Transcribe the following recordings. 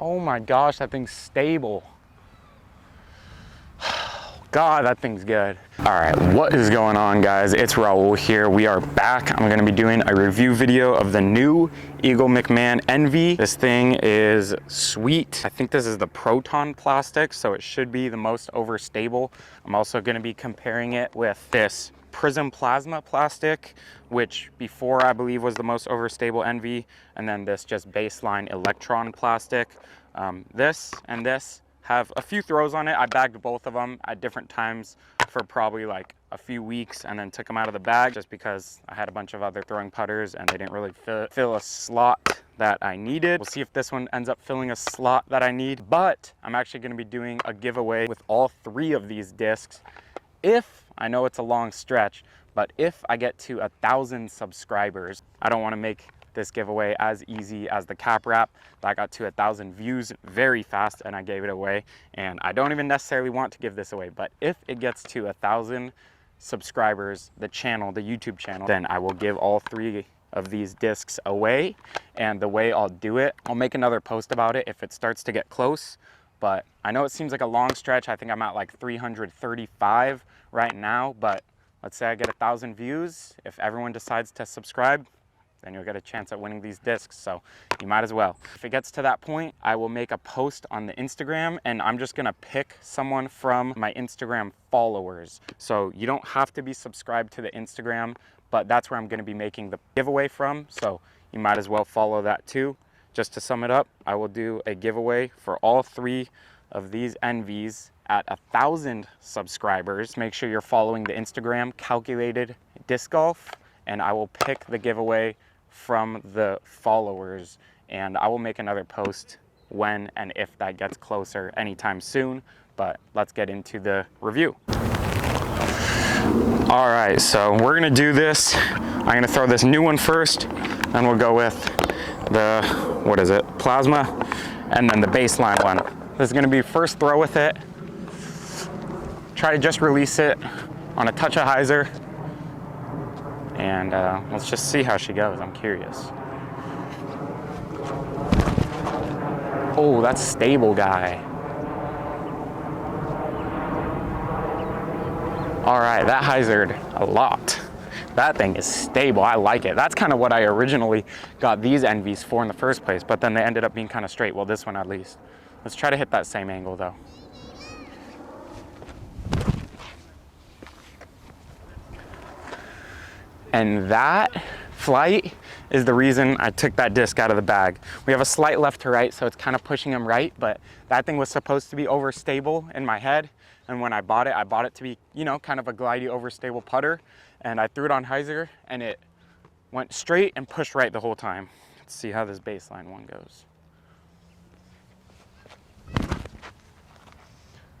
Oh my gosh, that thing's stable. God, that thing's good. All right, what is going on, guys? It's Raul here. We are back. I'm gonna be doing a review video of the new Eagle McMahon Envy. This thing is sweet. I think this is the Proton plastic, so it should be the most overstable. I'm also gonna be comparing it with this Prism Plasma plastic, which before I believe was the most overstable Envy, and then this just baseline Electron plastic. This and this have a few throws on it. I bagged both of them at different times for probably like a few weeks and then took them out of the bag just because I had a bunch of other throwing putters and they didn't really fill a slot that I needed. We'll see if this one ends up filling a slot that I need, but I'm actually going to be doing a giveaway with all 3 of these discs. If, I know it's a long stretch, but if I get to 1,000 subscribers, I don't want to make this giveaway as easy as the cap wrap. That got to 1,000 views very fast and I gave it away, and I don't even necessarily want to give this away, but if it gets to 1,000 subscribers, the channel, the YouTube channel, then I will give all 3 of these discs away. And the way I'll do it, I'll make another post about it if it starts to get close, but I know it seems like a long stretch. I think I'm at like 335 right now, but let's say I get 1,000 views. If everyone decides to subscribe, then you'll get a chance at winning these discs, so you might as well. If it gets to that point, I will make a post on the Instagram, and I'm just gonna pick someone from my Instagram followers. So you don't have to be subscribed to the Instagram, but that's where I'm gonna be making the giveaway from, so you might as well follow that too. Just to sum it up, I will do a giveaway for all 3 of these Envies at 1,000 subscribers. Make sure you're following the Instagram, Calculated Disc Golf, and I will pick the giveaway from the followers, and I will make another post when and if that gets closer anytime soon. But let's get into the review. All right, so we're gonna do this. I'm gonna throw this new one first, then we'll go with the, what is it, Plasma, and then the baseline one. This is gonna be first throw with it. Try to just release it on a touch of hyzer, and let's just see how she goes. I'm curious. Oh, that's stable, guy. All right, that hyzered a lot. That thing is stable. I like it. That's kind of what I originally got these Envies for in the first place, but then they ended up being kind of straight. Well, this one at least. Let's try to hit that same angle though. And that flight is the reason I took that disc out of the bag. We have a slight left to right, so it's kind of pushing them right, but that thing was supposed to be overstable in my head. And when I bought it to be, you know, kind of a glidey overstable putter. And I threw it on hyzer and it went straight and pushed right the whole time. Let's see how this baseline one goes.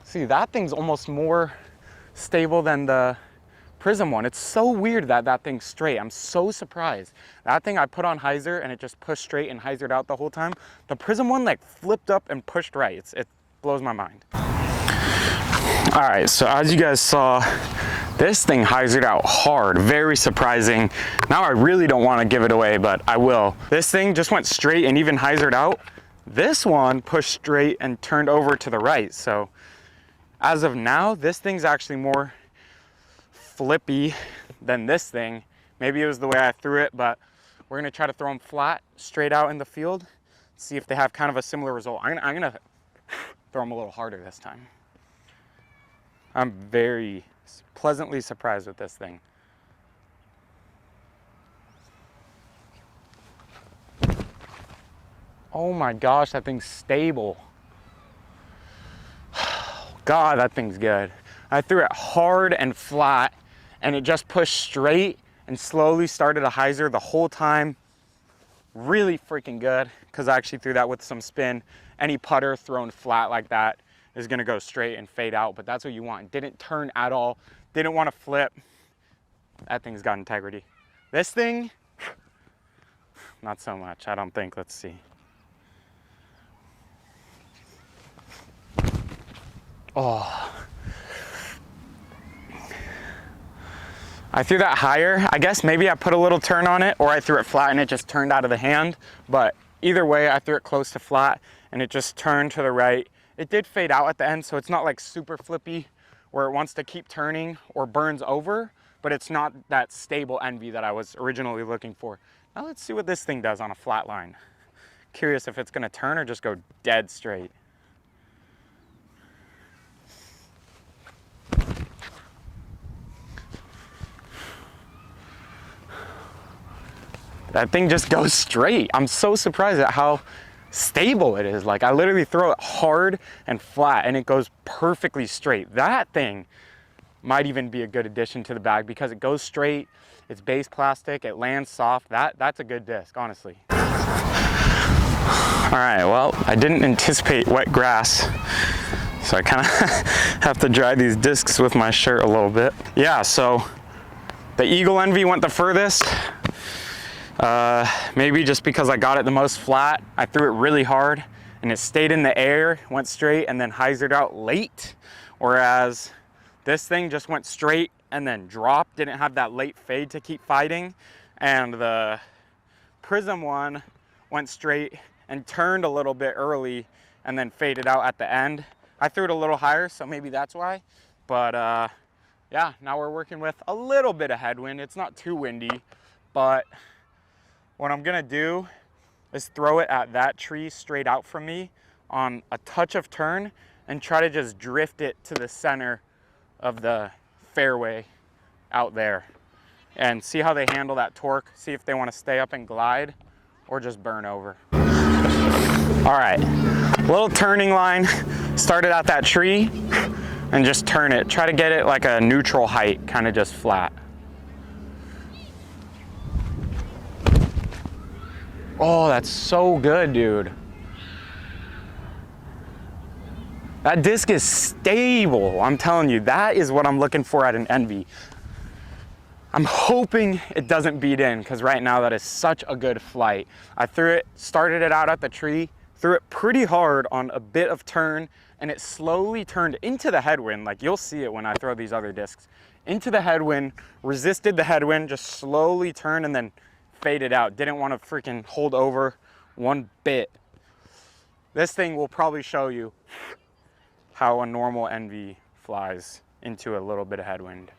See, that thing's almost more stable than the Prism one. It's so weird that that thing's straight. I'm so surprised. That thing I put on hyzer and it just pushed straight and hyzered out the whole time. The Prism one like flipped up and pushed right. It blows my mind. All right, so as you guys saw, this thing hyzered out hard, very surprising. Now I really don't want to give it away, but I will. This thing just went straight and even hyzered out. This one pushed straight and turned over to the right. So as of now, this thing's actually more flippy than this thing. Maybe it was the way I threw it, but we're gonna try to throw them flat, straight out in the field, see if they have kind of a similar result. I'm gonna throw them a little harder this time. I'm very pleasantly surprised with this thing. Oh my gosh, that thing's stable. God, that thing's good. I threw it hard and flat, and it just pushed straight and slowly started a hyzer the whole time. Really freaking good, because I actually threw that with some spin. Any putter thrown flat like that is gonna go straight and fade out, but that's what you want. Didn't turn at all, didn't want to flip. That thing's got integrity. This thing, not so much, I don't think. Let's see. Oh. I threw that higher. I guess maybe I put a little turn on it, or I threw it flat and it just turned out of the hand. But either way, I threw it close to flat and it just turned to the right. It did fade out at the end, so it's not like super flippy where it wants to keep turning or burns over, but it's not that stable Envy that I was originally looking for. Now let's see what this thing does on a flat line. Curious if it's gonna turn or just go dead straight. That thing just goes straight. I'm so surprised at how stable it is. Like, I literally throw it hard and flat and it goes perfectly straight. That thing might even be a good addition to the bag because it goes straight, it's base plastic, it lands soft. That's a good disc, honestly. All right, well, I didn't anticipate wet grass, so I kind of have to dry these discs with my shirt a little bit. Yeah, so the Eagle Envy went the furthest. Maybe just because I got it the most flat. I threw it really hard and it stayed in the air, went straight, and then hyzered out late. Whereas this thing just went straight and then dropped, didn't have that late fade to keep fighting. And the Prism one went straight and turned a little bit early and then faded out at the end. I threw it a little higher, so maybe that's why. But yeah, now we're working with a little bit of headwind. It's not too windy, but what I'm gonna do is throw it at that tree straight out from me on a touch of turn and try to just drift it to the center of the fairway out there and see how they handle that torque, see if they wanna stay up and glide or just burn over. All right, little turning line, started at that tree and just turn it. Try to get it like a neutral height, kind of just flat. Oh, that's so good, dude. That disc is stable. I'm telling you, that is what I'm looking for at an Envy. I'm hoping it doesn't beat in, because right now that is such a good flight. I started it out at the tree, threw it pretty hard on a bit of turn, and it slowly turned into the headwind. Like, you'll see it when I throw these other discs. Into the headwind, resisted the headwind, just slowly turned and then faded out. Didn't want to freaking hold over one bit. This thing will probably show you how a normal Envy flies into a little bit of headwind.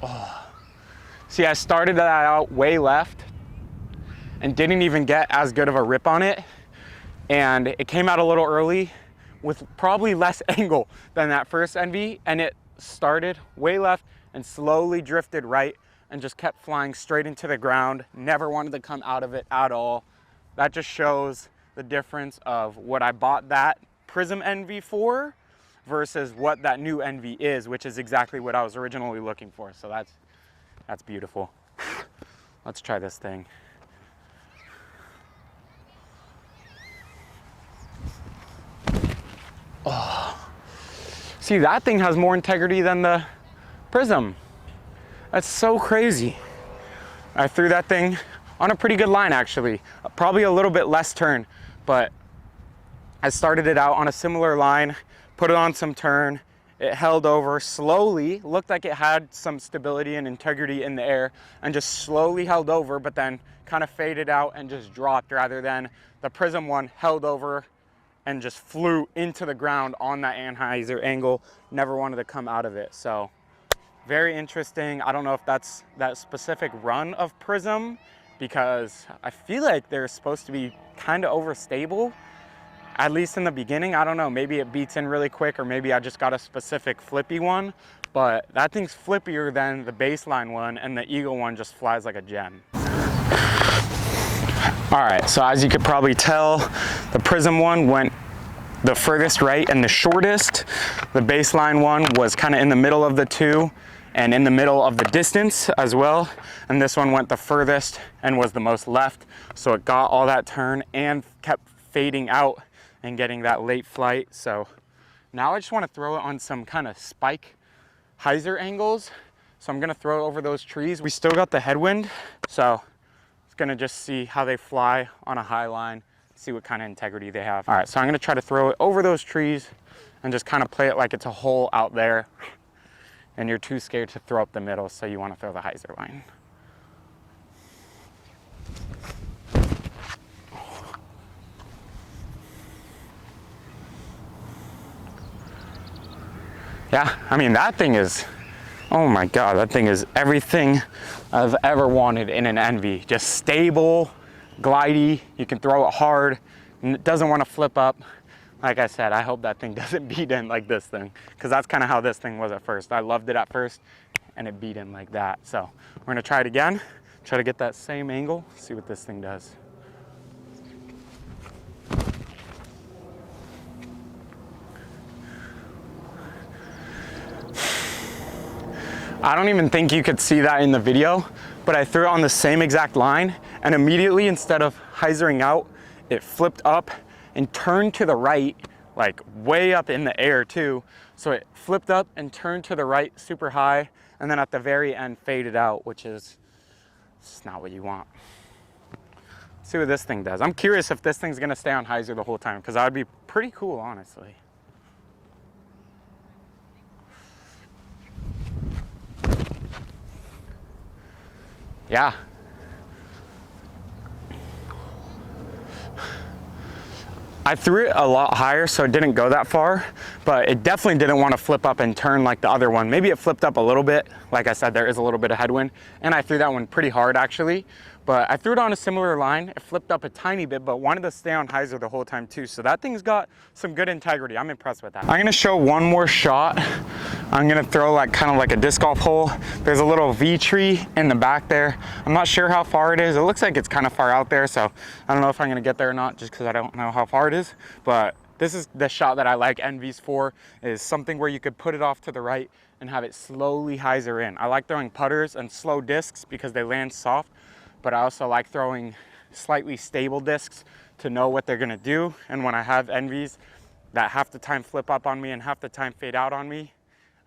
Oh. See, I started that out way left and didn't even get as good of a rip on it. And it came out a little early with probably less angle than that first Envy. And it started way left and slowly drifted right and just kept flying straight into the ground. Never wanted to come out of it at all. That just shows the difference of what I bought that Prism Envy for versus what that new Envy is, which is exactly what I was originally looking for. So that's beautiful. Let's try this thing. Oh. See, that thing has more integrity than the Prism. That's so crazy. I threw that thing on a pretty good line, actually. Probably a little bit less turn, but I started it out on a similar line, put it on some turn, it held over slowly, looked like it had some stability and integrity in the air, and just slowly held over, but then kind of faded out and just dropped, rather than the Prism one held over and just flew into the ground on that anhyzer angle, never wanted to come out of it. So very interesting. I don't know if that's that specific run of Prism, because I feel like they're supposed to be kind of overstable, at least in the beginning. I don't know, maybe it beats in really quick, or maybe I just got a specific flippy one, but that thing's flippier than the baseline one, and the Eagle one just flies like a gem. All right, so as you could probably tell, the Prism one went the furthest right and the shortest. The baseline one was kind of in the middle of the two and in the middle of the distance as well. And this one went the furthest and was the most left. So it got all that turn and kept fading out and getting that late flight. So now I just want to throw it on some kind of spike hyzer angles. So I'm gonna throw it over those trees. We still got the headwind, so it's gonna just see how they fly on a high line, see what kind of integrity they have. All right, so I'm gonna try to throw it over those trees and just kind of play it like it's a hole out there, and you're too scared to throw up the middle, so you want to throw the hyzer line. Yeah, I mean, that thing is, oh my God, that thing is everything I've ever wanted in an Envy. Just stable, glidey, you can throw it hard, and it doesn't want to flip up. Like I said, I hope that thing doesn't beat in like this thing, because that's kind of how this thing was at first. I loved it at first, and it beat in like that. So we're gonna try it again, try to get that same angle, see what this thing does. I don't even think you could see that in the video, but I threw it on the same exact line, and immediately, instead of hyzering out, it flipped up and turned to the right, like way up in the air too. So it flipped up and turned to the right super high, and then at the very end faded out, which is it's not what you want. Let's see what this thing does. I'm curious if this thing's gonna stay on hyzer the whole time, because that would be pretty cool, honestly. Yeah. I threw it a lot higher, so it didn't go that far, but it definitely didn't want to flip up and turn like the other one. Maybe it flipped up a little bit. Like I said, there is a little bit of headwind, and I threw that one pretty hard actually, but I threw it on a similar line. It flipped up a tiny bit, but wanted to stay on hyzer the whole time too. So that thing's got some good integrity. I'm impressed with that. I'm gonna show one more shot. I'm gonna throw like kind of like a disc golf hole. There's a little V tree in the back there. I'm not sure how far it is. It looks like it's kind of far out there, so I don't know if I'm gonna get there or not, just because I don't know how far it is. But this is the shot that I like Envies for, is something where you could put it off to the right and have it slowly hyzer in. I like throwing putters and slow discs because they land soft, but I also like throwing slightly stable discs to know what they're gonna do. And when I have Envies that half the time flip up on me and half the time fade out on me,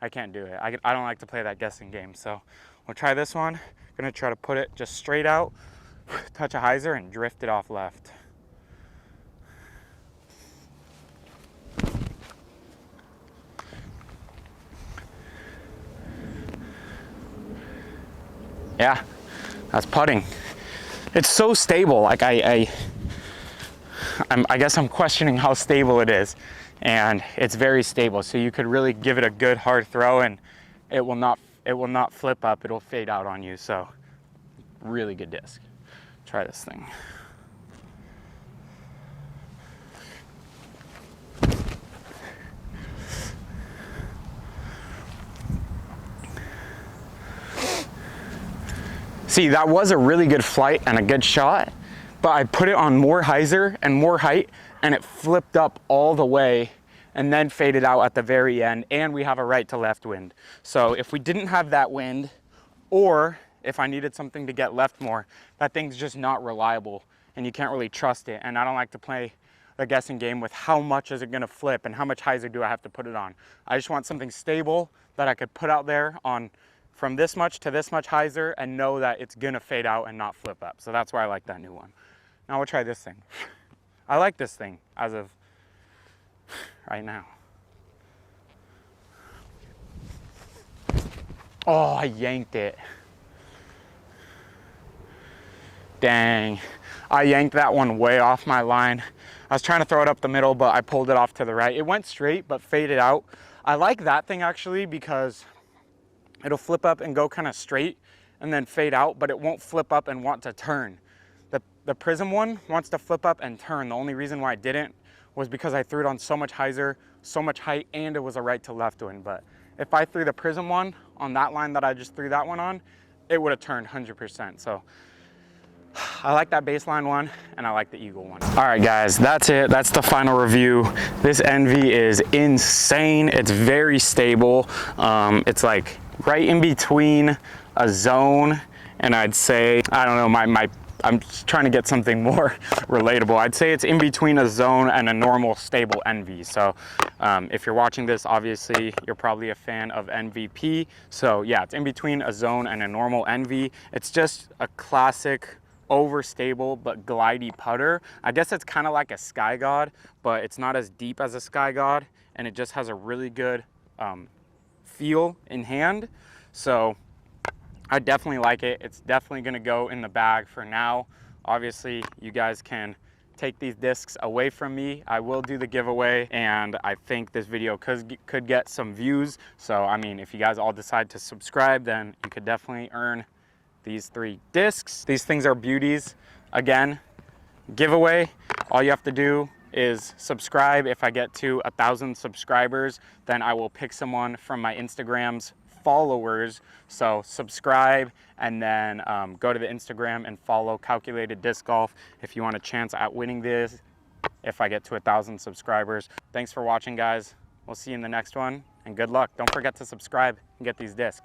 I can't do it. I don't like to play that guessing game. So we'll try this one. I'm gonna try to put it just straight out, touch a hyzer, and drift it off left. Yeah, that's putting. It's so stable. Like I guess I'm questioning how stable it is, and it's very stable. So you could really give it a good hard throw, and it will not flip up. It'll fade out on you. So really good disc. Try this thing. See, that was a really good flight and a good shot, but I put it on more hyzer and more height, and it flipped up all the way and then faded out at the very end, and we have a right to left wind. So if we didn't have that wind, or if I needed something to get left more, that thing's just not reliable, and you can't really trust it. And I don't like to play the guessing game with how much is it gonna flip and how much hyzer do I have to put it on. I just want something stable that I could put out there on from this much to this much hyzer and know that it's gonna fade out and not flip up. So that's why I like that new one. Now we'll try this thing. I like this thing as of right now. Oh, I yanked it. Dang, I yanked that one way off my line. I was trying to throw it up the middle, but I pulled it off to the right. It went straight, but faded out. I like that thing actually because it'll flip up and go kind of straight and then fade out, but it won't flip up and want to turn. The Prism one wants to flip up and turn. The only reason why I didn't was because I threw it on so much hyzer, so much height, and it was a right to left wind. But if I threw the Prism one on that line that I just threw that one on, it would have turned 100%. So I like that baseline one, and I like the Eagle one. All right, guys, that's it. That's the final review. This Envy is insane. It's very stable. It's like right in between a zone, and I'd say, I don't know, I'm just trying to get something more relatable. I'd say it's in between a zone and a normal stable Envy. So if you're watching this, obviously you're probably a fan of MVP. So yeah, it's in between a zone and a normal Envy. It's just a classic overstable but glidey putter. I guess it's kind of like a Sky God, but it's not as deep as a Sky God, and it just has a really good feel in hand. So I definitely like it. It's definitely gonna go in the bag for now. Obviously, you guys can take these discs away from me, I will do the giveaway, and I think this video could get some views. So I mean, if you guys all decide to subscribe, then you could definitely earn these 3 discs. These things are beauties. Again, giveaway, all you have to do is subscribe. If I get to 1,000 subscribers, then I will pick someone from my Instagram's followers. So subscribe, and then go to the Instagram and follow Calculated Disc Golf if you want a chance at winning this if I get to 1,000 subscribers. Thanks for watching, guys. We'll see you in the next one, and good luck. Don't forget to subscribe and get these discs.